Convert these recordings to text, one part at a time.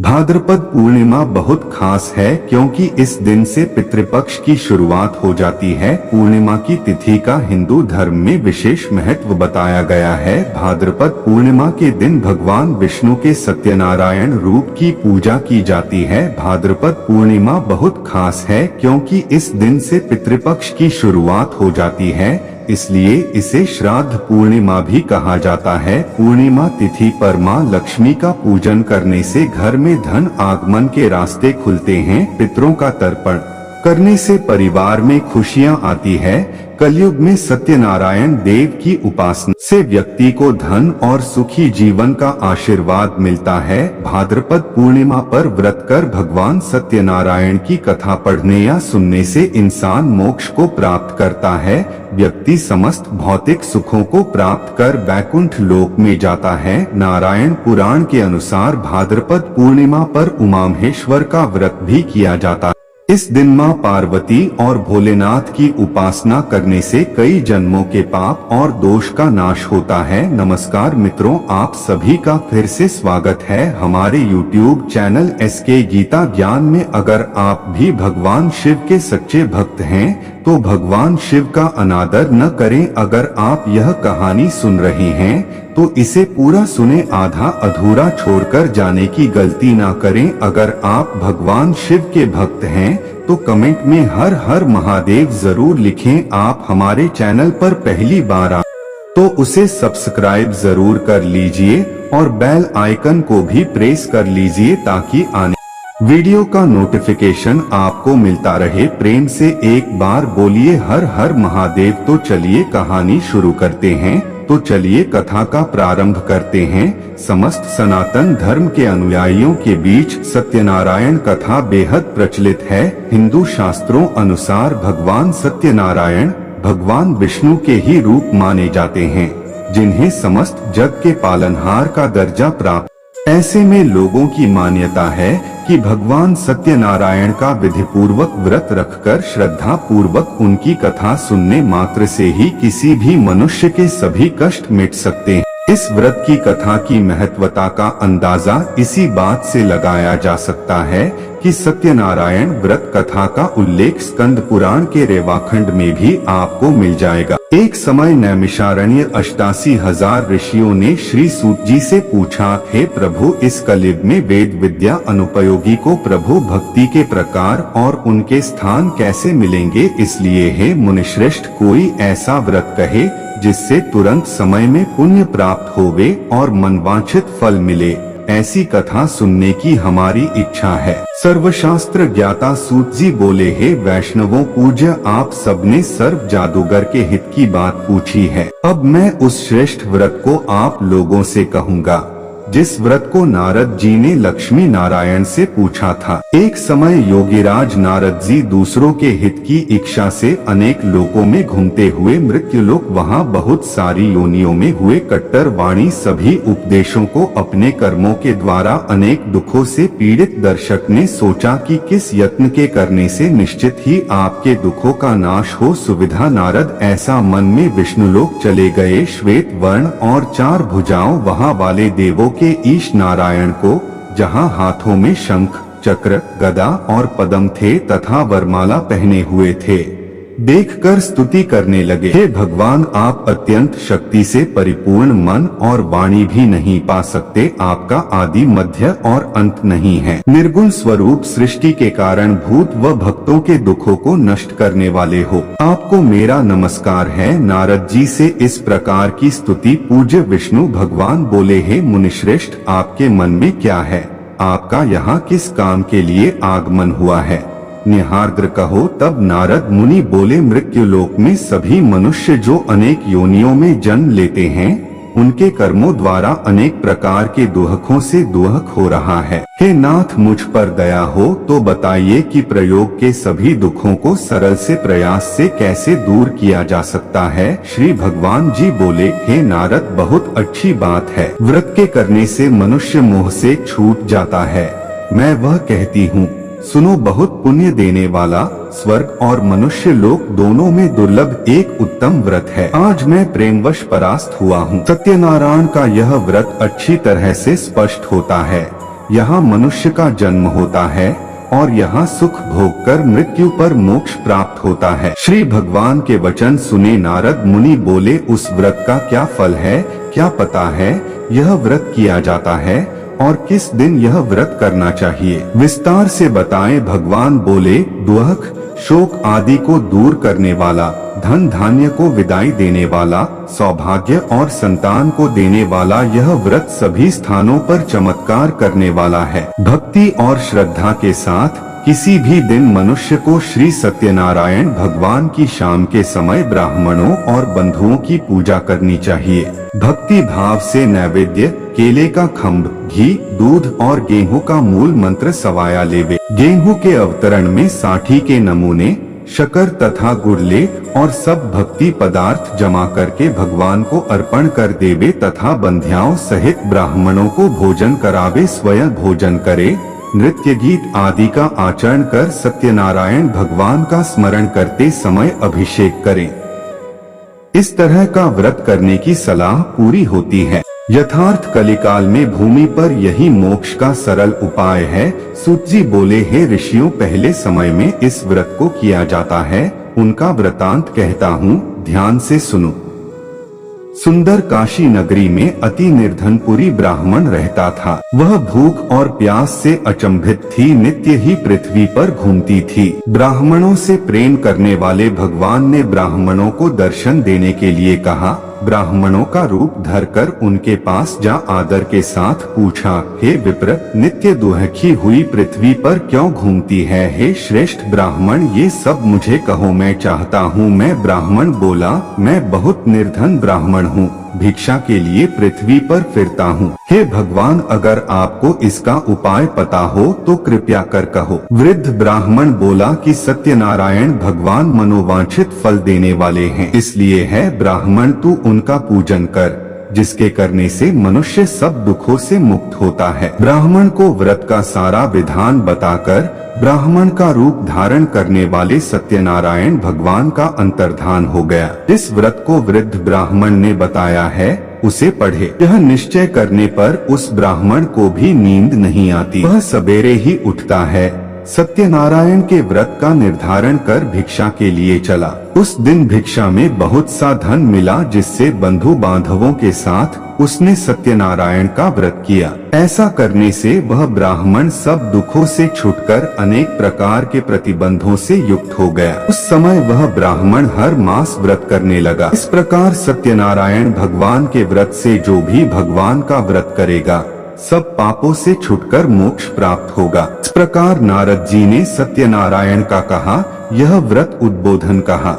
भाद्रपद पूर्णिमा बहुत खास है क्योंकि इस दिन से पितृपक्ष की शुरुआत हो जाती है। पूर्णिमा की तिथि का हिंदू धर्म में विशेष महत्व बताया गया है। भाद्रपद पूर्णिमा के दिन भगवान विष्णु के सत्यनारायण रूप की पूजा की जाती है। भाद्रपद पूर्णिमा बहुत खास है क्योंकि इस दिन से पितृपक्ष की शुरुआत हो जाती है, इसलिए इसे श्राद्ध पूर्णिमा भी कहा जाता है। पूर्णिमा तिथि पर मां लक्ष्मी का पूजन करने से घर में धन आगमन के रास्ते खुलते हैं। पितरों का तर्पण करने से परिवार में खुशियां आती है। कलयुग में सत्यनारायण देव की उपासना से व्यक्ति को धन और सुखी जीवन का आशीर्वाद मिलता है। भाद्रपद पूर्णिमा पर व्रत कर भगवान सत्यनारायण की कथा पढ़ने या सुनने से इंसान मोक्ष को प्राप्त करता है। व्यक्ति समस्त भौतिक सुखों को प्राप्त कर वैकुंठ लोक में जाता है। नारायण पुराण के अनुसार भाद्रपद पूर्णिमा पर उमामहेश्वर का व्रत भी किया जाता है। इस दिन मां पार्वती और भोलेनाथ की उपासना करने से कई जन्मों के पाप और दोष का नाश होता है। नमस्कार मित्रों, आप सभी का फिर से स्वागत है हमारे YouTube चैनल SK गीता ज्ञान में। अगर आप भी भगवान शिव के सच्चे भक्त हैं तो भगवान शिव का अनादर न करें। अगर आप यह कहानी सुन रहे हैं तो इसे पूरा सुने, आधा अधूरा छोड़कर जाने की गलती ना करें। अगर आप भगवान शिव के भक्त हैं तो कमेंट में हर हर महादेव जरूर लिखें। आप हमारे चैनल पर पहली बार आए तो उसे सब्सक्राइब जरूर कर लीजिए और बेल आइकन को भी प्रेस कर लीजिए ताकि आने वीडियो का नोटिफिकेशन आपको मिलता रहे। प्रेम से एक बार बोलिए हर हर महादेव। तो चलिए कहानी शुरू करते हैं। तो चलिए कथा का प्रारंभ करते हैं। समस्त सनातन धर्म के अनुयायियों के बीच सत्यनारायण कथा बेहद प्रचलित है। हिंदू शास्त्रों अनुसार भगवान सत्यनारायण भगवान विष्णु के ही रूप माने जाते हैं, जिन्हें समस्त जग के पालनहार का दर्जा प्राप्त। ऐसे में लोगों की मान्यता है कि भगवान सत्यनारायण का विधि पूर्वक व्रत रखकर श्रद्धा पूर्वक उनकी कथा सुनने मात्र से ही किसी भी मनुष्य के सभी कष्ट मिट सकते हैं। इस व्रत की कथा की महत्वता का अंदाजा इसी बात से लगाया जा सकता है कि सत्यनारायण व्रत कथा का उल्लेख स्कंद पुराण के रेवाखंड में भी आपको मिल जाएगा। एक समय नैमिषारण्य 88,000 ऋषियों ने श्री सूत जी से पूछा, हे प्रभु, इस कलयुग में वेद विद्या अनुपयोगी को प्रभु भक्ति के प्रकार और उनके स्थान कैसे मिलेंगे? इसलिए हे मुनिश्रेष्ठ, कोई ऐसा व्रत कहे जिससे तुरंत समय में पुण्य प्राप्त होवे और मनवांछित फल मिले। ऐसी कथा सुनने की हमारी इच्छा है। सर्वशास्त्र ज्ञाता सूत जी बोले, हे वैष्णवों पूज्य, आप सबने सर्व जादूगर के हित की बात पूछी है। अब मैं उस श्रेष्ठ व्रत को आप लोगों से कहूँगा जिस व्रत को नारद जी ने लक्ष्मी नारायण से पूछा था। एक समय योगीराज नारद जी दूसरों के हित की इच्छा से अनेक लोकों में घूमते हुए मृत्युलोक, वहाँ बहुत सारी योनियों में हुए कट्टर वाणी सभी उपदेशों को अपने कर्मों के द्वारा अनेक दुखों से पीड़ित दर्शक ने सोचा कि किस यत्न के करने से निश्चित ही आपके दुखों का नाश हो। सुविधा नारद ऐसा मन में विष्णुलोक चले गए। श्वेत वर्ण और 4 भुजाओं वहाँ वाले देवों के ईश नारायण को, जहां हाथों में शंख चक्र गदा और पद्म थे तथा वरमाला पहने हुए थे, देखकर स्तुति करने लगे। हे भगवान, आप अत्यंत शक्ति से परिपूर्ण, मन और वाणी भी नहीं पा सकते। आपका आदि मध्य और अंत नहीं है। निर्गुण स्वरूप सृष्टि के कारण भूत व भक्तों के दुखों को नष्ट करने वाले हो। आपको मेरा नमस्कार है। नारद जी से इस प्रकार की स्तुति पूज्य विष्णु भगवान बोले, हे मुनिश्रेष्ठ, आपके मन में क्या है? आपका यहाँ किस काम के लिए आगमन हुआ है? निहार्द्र कहो। तब नारद मुनि बोले, मृत्युलोक में सभी मनुष्य जो अनेक योनियों में जन्म लेते हैं, उनके कर्मों द्वारा अनेक प्रकार के दुखों से दुख हो रहा है। हे नाथ, मुझ पर दया हो तो बताइए कि प्रयोग के सभी दुखों को सरल से प्रयास से कैसे दूर किया जा सकता है? श्री भगवान जी बोले, हे नारद, बहुत अच्छी बात है। व्रत के करने से मनुष्य मोह से छूट जाता है। मैं वह कहती हूँ, सुनो, बहुत पुण्य देने वाला, स्वर्ग और मनुष्य लोक दोनों में दुर्लभ एक उत्तम व्रत है। आज मैं प्रेमवश परास्त हुआ हूँ। सत्यनारायण का यह व्रत अच्छी तरह से स्पष्ट होता है। यहाँ मनुष्य का जन्म होता है और यहाँ सुख भोग कर मृत्यु पर मोक्ष प्राप्त होता है। श्री भगवान के वचन सुने नारद मुनि बोले, उस व्रत का क्या फल है, क्या पता है यह व्रत किया जाता है और किस दिन यह व्रत करना चाहिए, विस्तार से बताएं। भगवान बोले, दुख शोक आदि को दूर करने वाला, धन धान्य को विदाई देने वाला, सौभाग्य और संतान को देने वाला यह व्रत सभी स्थानों पर चमत्कार करने वाला है। भक्ति और श्रद्धा के साथ किसी भी दिन मनुष्य को श्री सत्यनारायण भगवान की शाम के समय ब्राह्मणों और बंधुओं की पूजा करनी चाहिए। भक्ति भाव से नैवेद्य, केले का खम्भ, घी, दूध और गेहूं का मूल मंत्र सवाया लेवे। गेहूं के अवतरण में 60 के नमूने, शक्कर तथा गुड़ ले और सब भक्ति पदार्थ जमा करके भगवान को अर्पण कर देवे तथा बंध्याओं सहित ब्राह्मणों को भोजन करावे। स्वयं भोजन करे, नृत्य गीत आदि का आचरण कर सत्यनारायण भगवान का स्मरण करते समय अभिषेक करें। इस तरह का व्रत करने की सलाह पूरी होती है। यथार्थ कलिकाल में भूमि पर यही मोक्ष का सरल उपाय है। सूत जी बोले, हे ऋषियों, पहले समय में इस व्रत को किया जाता है, उनका वृतांत कहता हूँ, ध्यान से सुनो। सुंदर काशी नगरी में अति निर्धनपुरी ब्राह्मण रहता था। वह भूख और प्यास से अचंभित थी, नित्य ही पृथ्वी पर घूमती थी। ब्राह्मणों से प्रेम करने वाले भगवान ने ब्राह्मणों को दर्शन देने के लिए कहा। ब्राह्मणों का रूप धरकर उनके पास जा आदर के साथ पूछा, हे विप्र, नित्य दुखी हुई पृथ्वी पर क्यों घूमती है? हे श्रेष्ठ ब्राह्मण, ये सब मुझे कहो, मैं चाहता हूँ। मैं ब्राह्मण बोला, मैं बहुत निर्धन ब्राह्मण हूँ, भिक्षा के लिए पृथ्वी पर फिरता हूँ। हे भगवान, अगर आपको इसका उपाय पता हो तो कृपया कर कहो। वृद्ध ब्राह्मण बोला कि सत्यनारायण भगवान मनोवांछित फल देने वाले हैं, इसलिए है ब्राह्मण तू उनका पूजन कर, जिसके करने से मनुष्य सब दुखों से मुक्त होता है। ब्राह्मण को व्रत का सारा विधान बताकर ब्राह्मण का रूप धारण करने वाले सत्यनारायण भगवान का अंतर्धान हो गया। इस व्रत को वृद्ध ब्राह्मण ने बताया है, उसे पढ़े। यह निश्चय करने पर उस ब्राह्मण को भी नींद नहीं आती, वह सवेरे ही उठता है, सत्यनारायण के व्रत का निर्धारण कर भिक्षा के लिए चला। उस दिन भिक्षा में बहुत सा धन मिला, जिससे बंधु बांधवों के साथ उसने सत्यनारायण का व्रत किया। ऐसा करने से वह ब्राह्मण सब दुखों से छुटकर अनेक प्रकार के प्रतिबंधों से युक्त हो गया। उस समय वह ब्राह्मण हर मास व्रत करने लगा। इस प्रकार सत्यनारायण भगवान के व्रत से जो भी भगवान का व्रत करेगा, सब पापों से छुटकर मोक्ष प्राप्त होगा। इस प्रकार नारद जी ने सत्यनारायण का कहा, यह व्रत उद्बोधन कहा।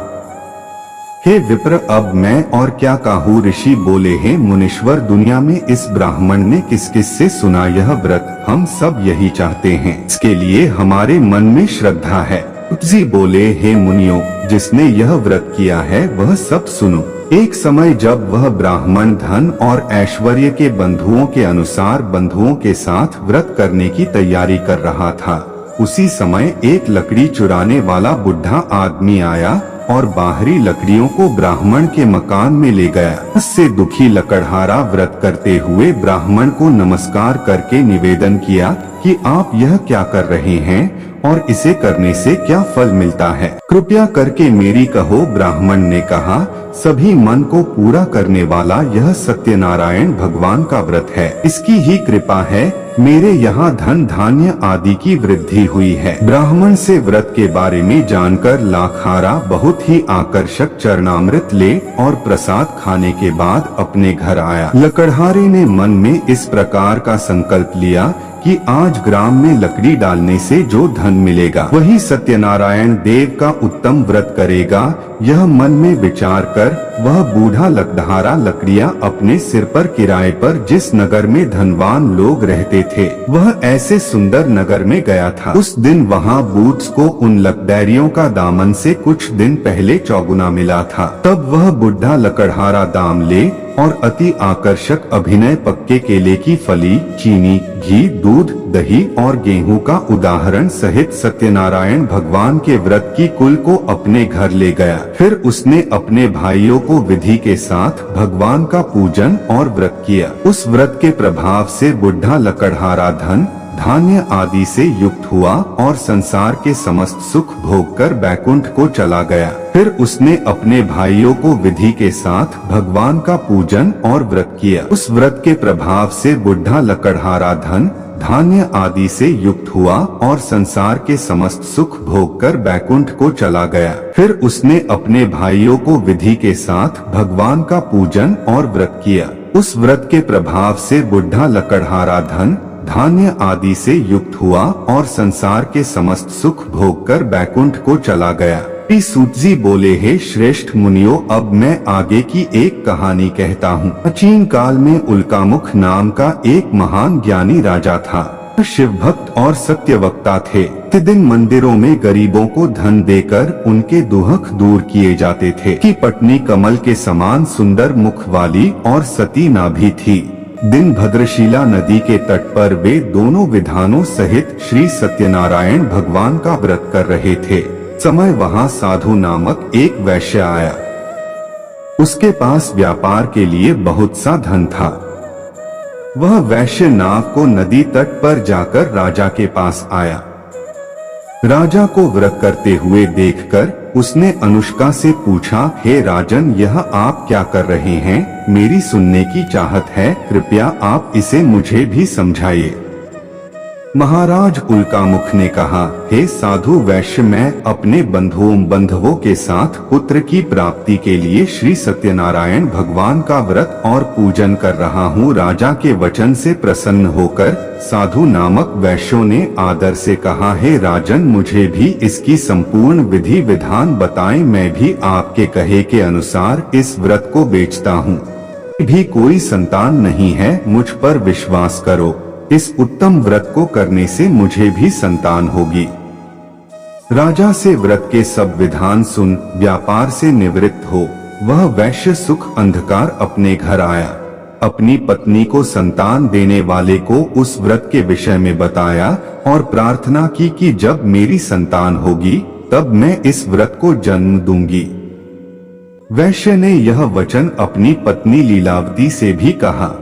हे विप्र, अब मैं और क्या कहूँ? ऋषि बोले, हे मुनीश्वर, दुनिया में इस ब्राह्मण ने किस किस से सुना यह व्रत? हम सब यही चाहते हैं, इसके लिए हमारे मन में श्रद्धा है। जी बोले, हे मुनियों, जिसने यह व्रत किया है वह सब सुनो। एक समय जब वह ब्राह्मण धन और ऐश्वर्य के बंधुओं के अनुसार बंधुओं के साथ व्रत करने की तैयारी कर रहा था, उसी समय एक लकड़ी चुराने वाला बुढ़ा आदमी आया और बाहरी लकड़ियों को ब्राह्मण के मकान में ले गया। उससे दुखी लकड़हारा व्रत करते हुए ब्राह्मण को नमस्कार करके निवेदन किया कि आप यह क्या कर रहे हैं और इसे करने से क्या फल मिलता है, कृपया करके मेरी कहो। ब्राह्मण ने कहा, सभी मन को पूरा करने वाला यह सत्यनारायण भगवान का व्रत है, इसकी ही कृपा है मेरे यहाँ धन धान्य आदि की वृद्धि हुई है। ब्राह्मण से व्रत के बारे में जानकर लाखारा बहुत ही आकर्षक चरणामृत ले और प्रसाद खाने के बाद अपने घर आया। लकड़हारे ने मन में इस प्रकार का संकल्प लिया कि आज ग्राम में लकड़ी डालने से जो धन मिलेगा वही सत्यनारायण देव का उत्तम व्रत करेगा। यह मन में विचार कर वह बूढ़ा लकड़हारा लकड़ियां अपने सिर पर किराए पर जिस नगर में धनवान लोग रहते थे, वह ऐसे सुंदर नगर में गया था। उस दिन वहाँ बूट्स को उन लकड़ैरियों का दामन से कुछ दिन पहले चौगुना मिला था। तब वह बुढ़ा लकड़हारा दाम ले और अति आकर्षक अभिनय पक्के केले की फली, चीनी, घी, दूध, दही और गेहूं का उदाहरण सहित सत्यनारायण भगवान के व्रत की कुल को अपने घर ले गया। फिर उसने अपने भाइयों को विधि के साथ भगवान का पूजन और व्रत किया। उस व्रत के प्रभाव से बुढ़ा लकड़हारा धन धान्य आदि से युक्त हुआ और संसार के समस्त सुख भोगकर बैकुंठ को चला गया। फिर उसने अपने भाइयों को विधि के साथ भगवान का पूजन और व्रत किया। उस व्रत के प्रभाव से बुढ़ा लकड़हारा धन धान्य आदि से युक्त हुआ और संसार के समस्त सुख भोगकर बैकुंठ को चला गया। फिर उसने अपने भाइयों को विधि के साथ भगवान का पूजन और व्रत किया। उस व्रत के प्रभाव से बुढ़ा लकड़हारा धन धान्य आदि से युक्त हुआ और संसार के समस्त सुख भोगकर बैकुंठ को चला गया। सूत जी बोले, हे श्रेष्ठ मुनियों, अब मैं आगे की एक कहानी कहता हूँ। प्राचीन काल में उल्कामुख नाम का एक महान ज्ञानी राजा था। शिव भक्त और सत्यवक्ता थे। प्रतिदिन मंदिरों में गरीबों को धन देकर उनके दुख दूर किए जाते थे। की पत्नी कमल के समान सुंदर मुख वाली और सती नाभि थी। दिन भद्रशिला नदी के तट पर वे दोनों विधानों सहित श्री सत्यनारायण भगवान का व्रत कर रहे थे। समय वहां साधु नामक एक वैश्य आया। उसके पास व्यापार के लिए बहुत सा धन था। वह वैश्य नाव को नदी तट पर जाकर राजा के पास आया। राजा को व्रत करते हुए देखकर उसने अनुष्का से पूछा, हे राजन, यह आप क्या कर रहे हैं? मेरी सुनने की चाहत है, कृपया आप इसे मुझे भी समझाइए। महाराज उल्कामुख ने कहा, हे साधु वैश्य, मैं अपने बंधुओं के साथ पुत्र की प्राप्ति के लिए श्री सत्यनारायण भगवान का व्रत और पूजन कर रहा हूँ। राजा के वचन से प्रसन्न होकर साधु नामक वैश्यों ने आदर से कहा, हे राजन, मुझे भी इसकी संपूर्ण विधि विधान बताएं। मैं भी आपके कहे के अनुसार इस व्रत को बेचता हूँ। भी कोई संतान नहीं है, मुझ पर विश्वास करो। इस उत्तम व्रत को करने से मुझे भी संतान होगी। राजा से व्रत के सब विधान सुन व्यापार से निवृत्त हो वह वैश्य सुख अंधकार अपने घर आया। अपनी पत्नी को संतान देने वाले को उस व्रत के विषय में बताया और प्रार्थना की कि जब मेरी संतान होगी तब मैं इस व्रत को जन्म दूंगी। वैश्य ने यह वचन अपनी पत्नी लीलावती से भी कहा।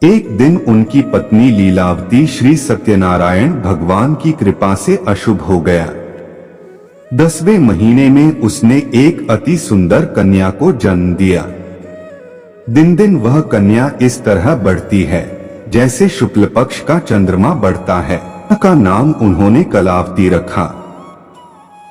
एक दिन उनकी पत्नी लीलावती श्री सत्यनारायण भगवान की कृपा से अशुभ हो गया। 10वें महीने में उसने एक अति सुंदर कन्या को जन्म दिया। दिन दिन वह कन्या इस तरह बढ़ती है जैसे शुक्ल पक्ष का चंद्रमा बढ़ता है। का नाम उन्होंने कलावती रखा।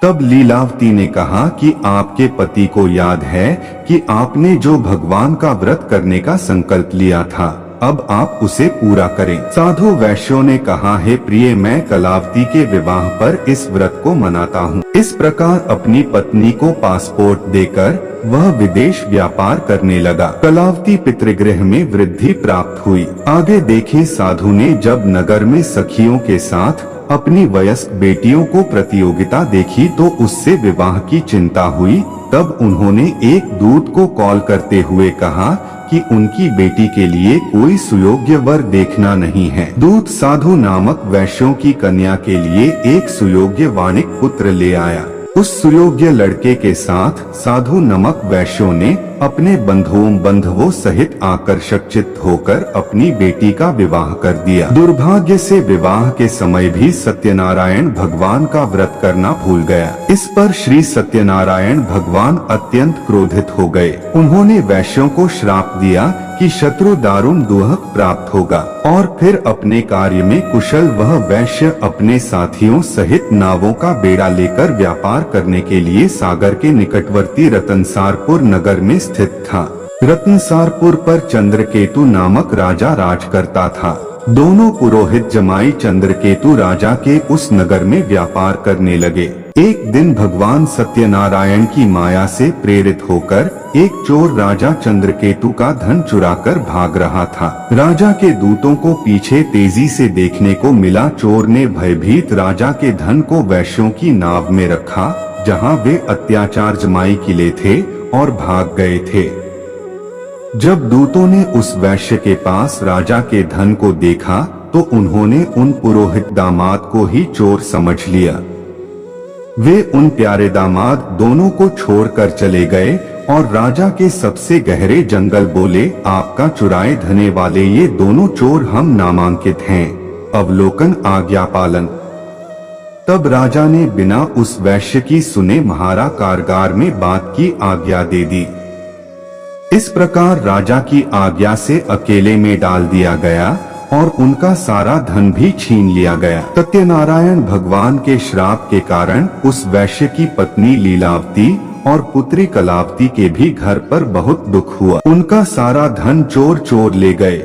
तब लीलावती ने कहा कि आपके पति को याद है कि आपने जो भगवान का व्रत करने का संकल्प लिया था, अब आप उसे पूरा करें। साधु वैश्यों ने कहा, हे प्रिय, मैं कलावती के विवाह पर इस व्रत को मनाता हूँ। इस प्रकार अपनी पत्नी को पासपोर्ट देकर वह विदेश व्यापार करने लगा। कलावती पितृगृह में वृद्धि प्राप्त हुई। आगे देखें, साधु ने जब नगर में सखियों के साथ अपनी वयस्क बेटियों को प्रतियोगिता देखी तो उससे विवाह की चिंता हुई। तब उन्होंने एक दूत को कॉल करते हुए कहा कि उनकी बेटी के लिए कोई सुयोग्य वर देखना नहीं है। दूत साधु नामक वैश्यों की कन्या के लिए एक सुयोग्य वाणिक पुत्र ले आया। उस सुयोग्य लड़के के साथ साधु नामक वैश्यों ने अपने बंधुओं सहित आकर्षित होकर अपनी बेटी का विवाह कर दिया। दुर्भाग्य से विवाह के समय भी सत्यनारायण भगवान का व्रत करना भूल गया। इस पर श्री सत्यनारायण भगवान अत्यंत क्रोधित हो गए। उन्होंने वैश्यों को श्राप दिया कि शत्रु दारुण दुहक प्राप्त होगा और फिर अपने कार्य में कुशल वह वैश्य अपने साथियों सहित नावों का बेड़ा लेकर व्यापार करने के लिए सागर के निकटवर्ती रतनसारपुर नगर में स्थित था। रतनसारपुर पर चंद्रकेतु नामक राजा राज करता था। दोनों पुरोहित जमाई चंद्रकेतु राजा के उस नगर में व्यापार करने लगे। एक दिन भगवान सत्यनारायण की माया से प्रेरित होकर एक चोर राजा चंद्रकेतु का धन चुराकर भाग रहा था। राजा के दूतों को पीछे तेजी से देखने को मिला। चोर ने भयभीत राजा के धन को वैश्यों की नाव में रखा जहां वे अत्याचार जमाई किले थे और भाग गए थे। जब दूतों ने उस वैश्य के पास राजा के धन को देखा तो उन्होंने उन पुरोहित दामाद को ही चोर समझ लिया। वे उन प्यारे दामाद दोनों को छोड़कर चले गए और राजा के सबसे गहरे जंगल बोले, आपका चुराए धने वाले ये दोनों चोर हम नामांकित हैं। अवलोकन आज्ञा पालन। तब राजा ने बिना उस वैश्य की सुने महारा कारागार में बात की आज्ञा दे दी। इस प्रकार राजा की आज्ञा से अकेले में डाल दिया गया और उनका सारा धन भी छीन लिया गया। सत्यनारायण भगवान के श्राप के कारण उस वैश्य की पत्नी लीलावती और पुत्री कलावती के भी घर पर बहुत दुख हुआ। उनका सारा धन चोर ले गए।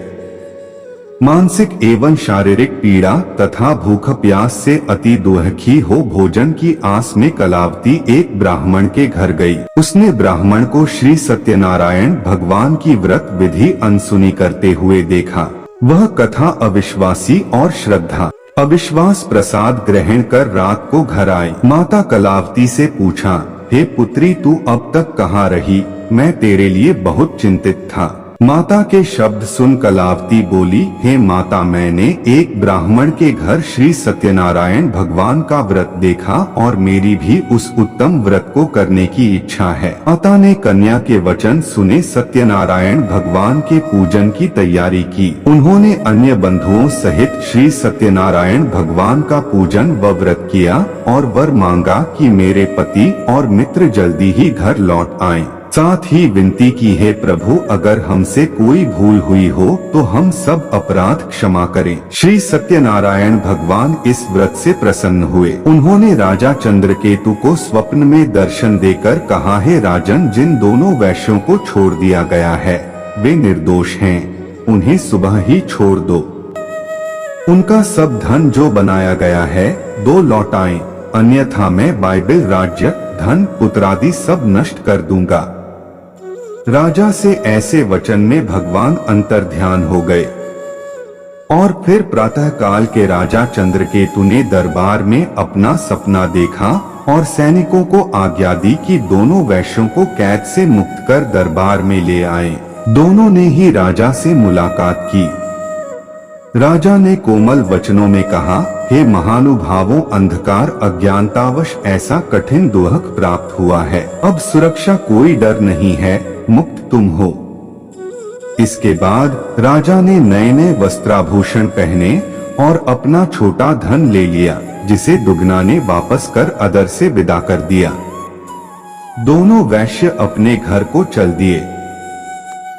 मानसिक एवं शारीरिक पीड़ा तथा भूख प्यास से अति दुखी हो भोजन की आस में कलावती एक ब्राह्मण के घर गई। उसने ब्राह्मण को श्री सत्यनारायण भगवान की व्रत विधि अनसुनी करते हुए देखा। वह कथा अविश्वासी और श्रद्धा अविश्वास प्रसाद ग्रहण कर रात को घर आई। माता कलावती से पूछा, हे पुत्री, तू अब तक कहाँ रही? मैं तेरे लिए बहुत चिंतित था। माता के शब्द सुन कलावती बोली, हे माता, मैंने एक ब्राह्मण के घर श्री सत्यनारायण भगवान का व्रत देखा और मेरी भी उस उत्तम व्रत को करने की इच्छा है। माता ने कन्या के वचन सुने सत्यनारायण भगवान के पूजन की तैयारी की। उन्होंने अन्य बंधुओं सहित श्री सत्यनारायण भगवान का पूजन व व्रत किया और वर मांगा कि मेरे पति और मित्र जल्दी ही घर लौट आएं। साथ ही विनती की, हे प्रभु, अगर हमसे कोई भूल हुई हो तो हम सब अपराध क्षमा करें। श्री सत्यनारायण भगवान इस व्रत से प्रसन्न हुए। उन्होंने राजा चंद्रकेतु को स्वप्न में दर्शन देकर कहा, हे राजन, जिन दोनों वैश्यों को छोड़ दिया गया है वे निर्दोष हैं, उन्हें सुबह ही छोड़ दो। उनका सब धन जो बनाया गया है दो लौटाएं, अन्यथा मैं बाइबल, राज्य, धन, पुत्रादि सब नष्ट कर दूंगा। राजा से ऐसे वचन में भगवान अंतर्ध्यान हो गए और फिर प्रातः काल के राजा चंद्रकेतु ने दरबार में अपना सपना देखा और सैनिकों को आज्ञा दी कि दोनों वैश्यों को कैद से मुक्त कर दरबार में ले आए। दोनों ने ही राजा से मुलाकात की। राजा ने कोमल वचनों में कहा, हे महानुभावों, अंधकार अज्ञानतावश ऐसा कठिन दुख प्राप्त हुआ है। अब सुरक्षा कोई डर नहीं है, मुक्त तुम हो। इसके बाद राजा ने नए नए वस्त्राभूषण पहने और अपना छोटा धन ले लिया, जिसे दुगना ने वापस कर अदर से विदा कर दिया। दोनों वैश्य अपने घर को चल दिए।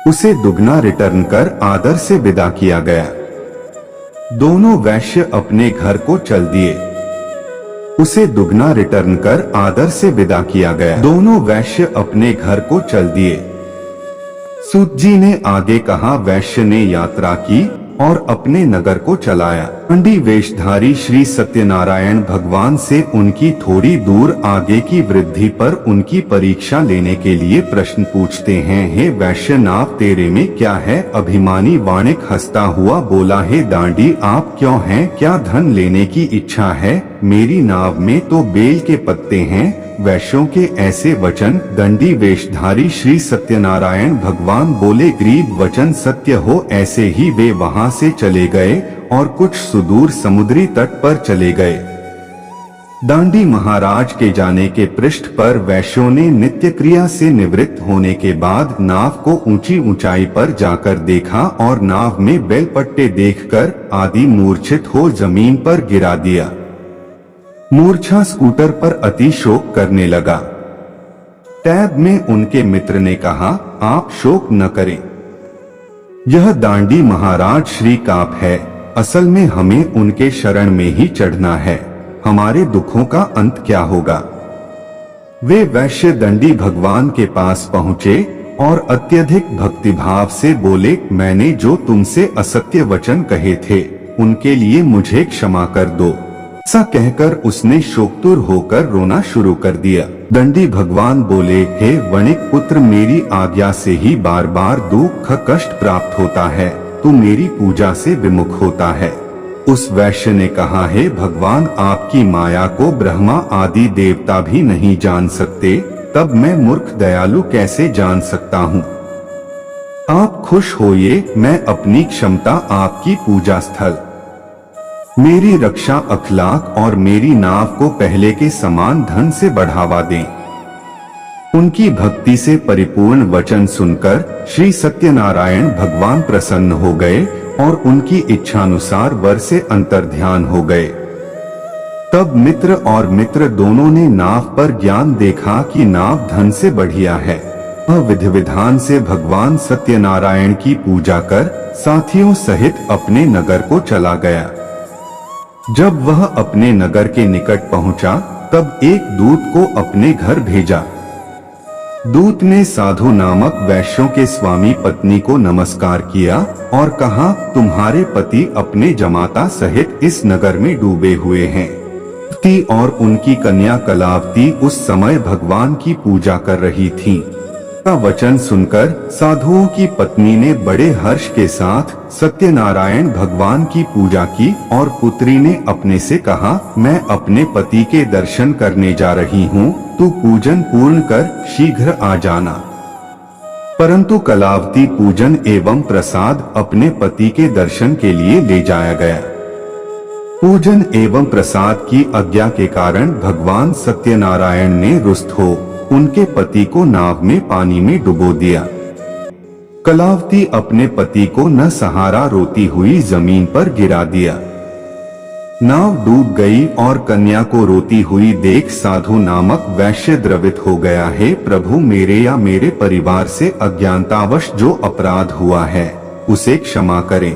उसे दुगना रिटर्न कर आदर से विदा किया गया। दोनों वैश्य अपने घर को चल दिए। उसे दुगना रिटर्न कर आदर से विदा किया गया। दोनों वैश्य अपने घर को चल दिए। सूत जी ने आगे कहा, वैश्य ने यात्रा की और अपने नगर को चलाया। पंडी वेशधारी श्री सत्यनारायण भगवान से उनकी थोड़ी दूर आगे की वृद्धि पर उनकी परीक्षा लेने के लिए प्रश्न पूछते हैं। हे वैश्य, नाव तेरे में क्या है? अभिमानी वाणिक हंसता हुआ बोला, हे दांडी, आप क्यों हैं? क्या धन लेने की इच्छा है? मेरी नाव में तो बेल के पत्ते हैं। वैश्यों के ऐसे वचन दंडी वेशधारी श्री सत्यनारायण भगवान बोले, गरीब वचन सत्य हो। ऐसे ही वे वहां से चले गए और कुछ सुदूर समुद्री तट पर चले गए। दांडी महाराज के जाने के पृष्ठ पर वैश्यों ने नित्य क्रिया से निवृत्त होने के बाद नाव को ऊंची ऊंचाई पर जाकर देखा और नाव में बेलपट्टे देखकर आदि मूर्छित हो जमीन पर गिरा दिया। मूर्छा स्कूटर पर अति शोक करने लगा। टैब में उनके मित्र ने कहा, आप शोक न करें, यह दांडी महाराज श्री काप है। असल में हमें उनके शरण में ही चढ़ना है। हमारे दुखों का अंत क्या होगा? वे वैश्य दंडी भगवान के पास पहुँचे और अत्यधिक भक्तिभाव से बोले, मैंने जो तुमसे असत्य वचन कहे थे उनके लिए मुझे क्षमा कर दो। ऐसा कहकर उसने शोकतुर होकर रोना शुरू कर दिया। दंडी भगवान बोले, हे वणिक पुत्र, मेरी आज्ञा से ही बार बार दुख कष्ट प्राप्त होता है। तू मेरी पूजा से विमुख होता है। उस वैश्य ने कहा, हे भगवान, आपकी माया को ब्रह्मा आदि देवता भी नहीं जान सकते, तब मैं मूर्ख दयालु कैसे जान सकता हूँ? आप खुश होइए, मैं अपनी क्षमता आपकी पूजा स्थल, मेरी रक्षा अखलाक और मेरी नाव को पहले के समान धन से बढ़ावा दें। उनकी भक्ति से परिपूर्ण वचन सुनकर श्री सत्यनारायण भगवान प्रसन्न हो गए और उनकी इच्छानुसार वर से अंतर्ध्यान हो गए। तब मित्र और मित्र दोनों ने नाव पर ज्ञान देखा कि नाव धन से बढ़िया है। वह विधि विधान से भगवान सत्यनारायण की पूजा कर साथियों सहित अपने नगर को चला गया। जब वह अपने नगर के निकट पहुंचा, तब एक दूत को अपने घर भेजा। दूत ने साधु नामक वैश्यों के स्वामी पत्नी को नमस्कार किया और कहा, तुम्हारे पति अपने जमाता सहित इस नगर में डूबे हुए हैं। ती और उनकी कन्या कलावती उस समय भगवान की पूजा कर रही थीं। का वचन सुनकर साधुओं की पत्नी ने बड़े हर्ष के साथ सत्यनारायण भगवान की पूजा की और पुत्री ने अपने से कहा, मैं अपने पति के दर्शन करने जा रही हूँ, तू पूजन पूर्ण कर शीघ्र आ जाना। परंतु कलावती पूजन एवं प्रसाद अपने पति के दर्शन के लिए ले जाया गया। पूजन एवं प्रसाद की आज्ञा के कारण भगवान सत्यनारायण ने रुष्ट हो उनके पति को नाव में पानी में डुबो दिया। कलावती अपने पति को न सहारा रोती हुई जमीन पर गिरा दिया। नाव डूब गई और कन्या को रोती हुई देख साधु नामक वैश्य द्रवित हो गया। हे प्रभु, मेरे या मेरे परिवार से अज्ञानतावश जो अपराध हुआ है उसे क्षमा करें।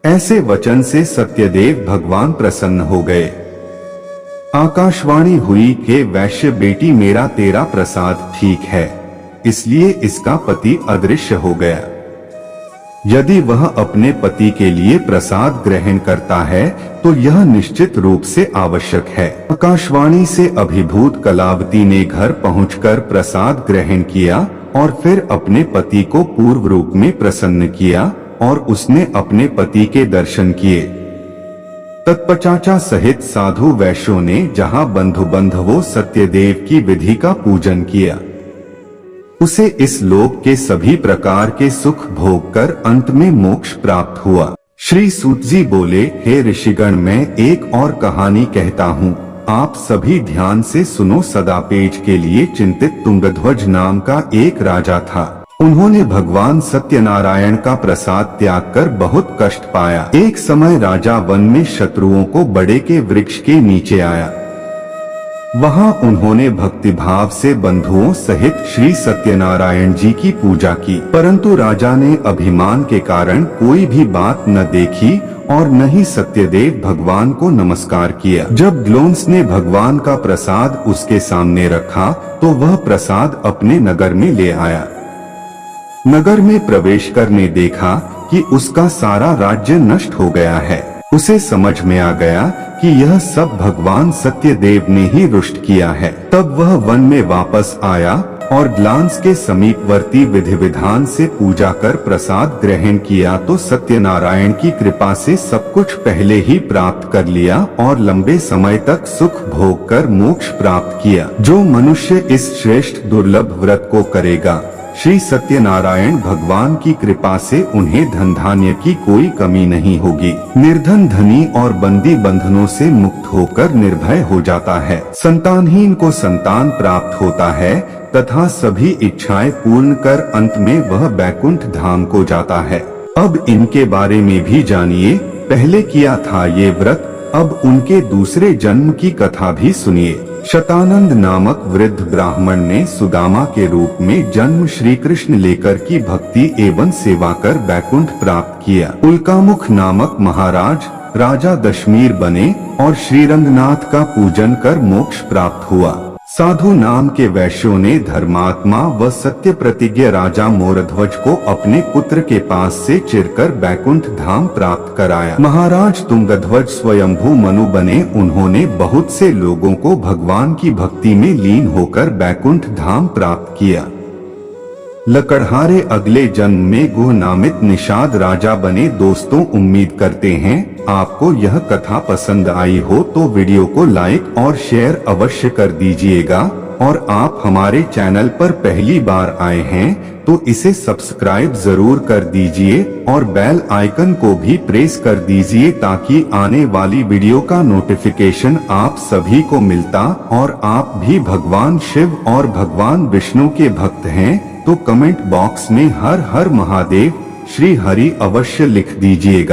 ऐसे वचन से सत्यदेव भगवान प्रसन्न हो गए। आकाशवाणी हुई कि वैश्य बेटी, मेरा तेरा प्रसाद ठीक है, इसलिए इसका पति अदृश्य हो गया। यदि वह अपने पति के लिए प्रसाद ग्रहण करता है तो यह निश्चित रूप से आवश्यक है। आकाशवाणी से अभिभूत कलावती ने घर पहुंचकर प्रसाद ग्रहण किया और फिर अपने पति को पूर्व रूप में प्रसन्न किया और उसने अपने पति के दर्शन किए। तत्पचाचा सहित साधु वैश्यों ने जहाँ बंधु बांधवों सत्यदेव की विधि का पूजन किया, उसे इस लोक के सभी प्रकार के सुख भोग कर अंत में मोक्ष प्राप्त हुआ। श्री सूत जी बोले, हे ऋषिगण, मैं एक और कहानी कहता हूँ, आप सभी ध्यान से सुनो। सदा पेज के लिए चिंतित तुंगध्वज नाम का एक राजा था। उन्होंने भगवान सत्यनारायण का प्रसाद त्याग कर बहुत कष्ट पाया। एक समय राजा वन में शत्रुओं को बड़े के वृक्ष के नीचे आया। वहां उन्होंने भक्तिभाव से बंधुओं सहित श्री सत्यनारायण जी की पूजा की, परंतु राजा ने अभिमान के कारण कोई भी बात न देखी और न ही सत्यदेव भगवान को नमस्कार किया। जब ग्लोन्स ने भगवान का प्रसाद उसके सामने रखा तो वह प्रसाद अपने नगर में ले आया। नगर में प्रवेश करने देखा कि उसका सारा राज्य नष्ट हो गया है। उसे समझ में आ गया कि यह सब भगवान सत्यदेव ने ही रुष्ट किया है। तब वह वन में वापस आया और ग्लांस के समीपवर्ती विधि विधान से पूजा कर प्रसाद ग्रहण किया तो सत्यनारायण की कृपा से सब कुछ पहले ही प्राप्त कर लिया और लंबे समय तक सुख भोग कर मोक्ष प्राप्त किया। जो मनुष्य इस श्रेष्ठ दुर्लभ व्रत को करेगा, श्री सत्यनारायण भगवान की कृपा से उन्हें धन धान्य की कोई कमी नहीं होगी। निर्धन धनी और बंदी बंधनों से मुक्त होकर निर्भय हो जाता है। संतानहीन को संतान प्राप्त होता है तथा सभी इच्छाएं पूर्ण कर अंत में वह बैकुंठ धाम को जाता है। अब इनके बारे में भी जानिए। पहले किया था ये व्रत, अब उनके दूसरे जन्म की कथा भी सुनिए। शतानंद नामक वृद्ध ब्राह्मण ने सुदामा के रूप में जन्म श्री कृष्ण लेकर की भक्ति एवं सेवा कर बैकुंठ प्राप्त किया। उल्कामुख नामक महाराज राजा दशमीर बने और श्री रंगनाथ का पूजन कर मोक्ष प्राप्त हुआ। साधु नाम के वैश्यों ने धर्मात्मा व सत्य प्रतिज्ञ राजा मोरध्वज को अपने पुत्र के पास से चिरकर बैकुंठ धाम प्राप्त कराया। महाराज तुंगध्वज स्वयंभू मनु बने। उन्होंने बहुत से लोगों को भगवान की भक्ति में लीन होकर बैकुंठ धाम प्राप्त किया। लकड़हारे अगले जन्म में गुह नामित निषाद राजा बने। दोस्तों, उम्मीद करते हैं आपको यह कथा पसंद आई हो तो वीडियो को लाइक और शेयर अवश्य कर दीजिएगा और आप हमारे चैनल पर पहली बार आए हैं तो इसे सब्सक्राइब जरूर कर दीजिए और बेल आइकन को भी प्रेस कर दीजिए ताकि आने वाली वीडियो का नोटिफिकेशन आप सभी को मिलता। और आप भी भगवान शिव और भगवान विष्णु के भक्त हैं तो कमेंट बॉक्स में हर हर महादेव श्री हरि अवश्य लिख दीजिएगा।